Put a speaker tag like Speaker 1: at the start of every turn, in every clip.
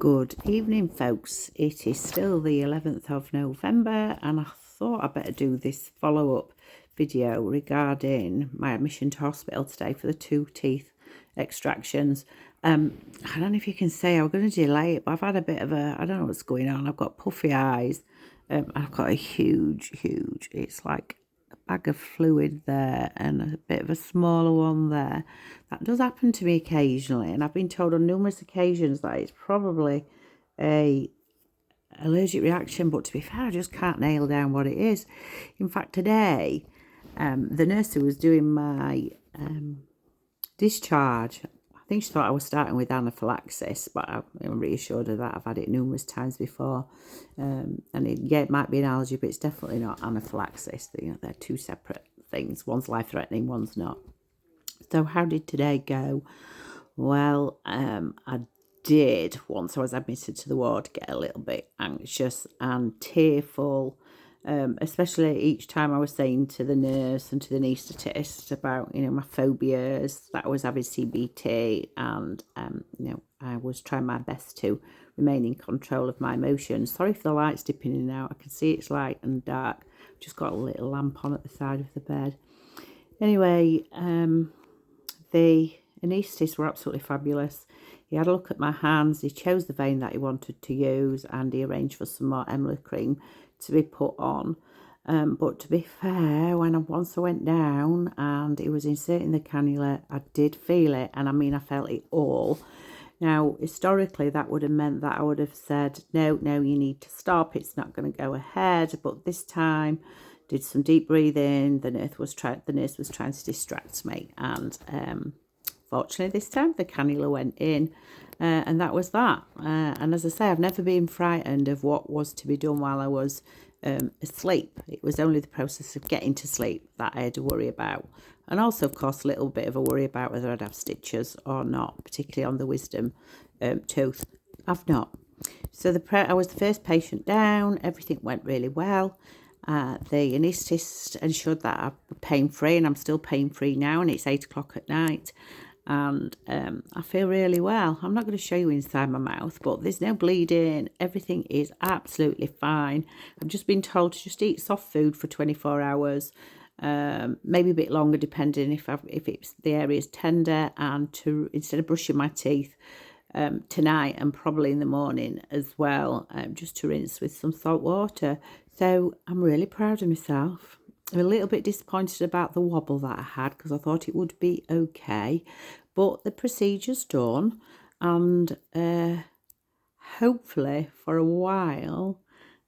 Speaker 1: Good evening, folks. It is still the 11th of November, and I thought I'd better do this follow-up video regarding my admission to hospital today for the 2 teeth extractions. I don't know if you can say I'm going to delay it, but I've had a bit of a, I don't know what's going on. I've got puffy eyes. I've got a huge, it's like a bag of fluid there and a bit of a smaller one there. That does happen to me occasionally, and I've been told on numerous occasions that it's probably a allergic reaction, but to be fair, I just can't nail down what it is. In fact, today, the nurse who was doing my discharge, I think she thought I was starting with anaphylaxis, but I reassured her that I've had it numerous times before. It might be an allergy, but it's definitely not anaphylaxis. They're two separate things. One's life-threatening, one's not. So how did today go? Well, I did, once I was admitted to the ward, get a little bit anxious and tearful, especially each time I was saying to the nurse and to the anaesthetist about, my phobias, that I was having CBT, and, I was trying my best to remain in control of my emotions. Sorry for the lights dipping in and out. I can see it's light and dark. Just got a little lamp on at the side of the bed. Anyway, the anaesthetists were absolutely fabulous. He had a look at my hands, he chose the vein that he wanted to use, and he arranged for some more Emla cream to be put on. But to be fair, once I went down and he was inserting the cannula, I did feel it, and I felt it all. Now, historically, that would have meant that I would have said, no, you need to stop, it's not going to go ahead. But this time, did some deep breathing, the nurse was trying to distract me, and fortunately this time the cannula went in, and that was that. And as I say, I've never been frightened of what was to be done while I was asleep. It was only the process of getting to sleep that I had to worry about. And also, of course, a little bit of a worry about whether I'd have stitches or not, particularly on the wisdom tooth. I've not. So I was the first patient down. Everything went really well. The anaesthetist ensured that I'm pain-free, and I'm still pain-free now, and it's 8 o'clock at night. And I feel really well. I'm not going to show you inside my mouth, but there's no bleeding. Everything is absolutely fine. I've just been told to just eat soft food for 24 hours, maybe a bit longer depending if it's the area is tender, and to, instead of brushing my teeth tonight and probably in the morning as well, just to rinse with some salt water. So I'm really proud of myself. I'm a little bit disappointed about the wobble that I had, because I thought it would be okay, but the procedure's done, and hopefully for a while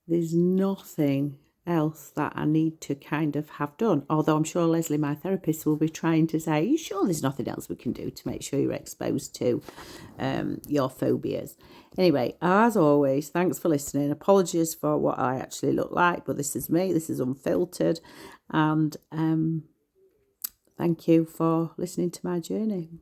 Speaker 1: there's nothing else that I need to kind of have done, although I'm sure Leslie, my therapist, will be trying to say, are you sure there's nothing else we can do to make sure you're exposed to your phobias? Anyway, as always, thanks for listening. Apologies for what I actually look like, but this is me, this is unfiltered, and thank you for listening to my journey.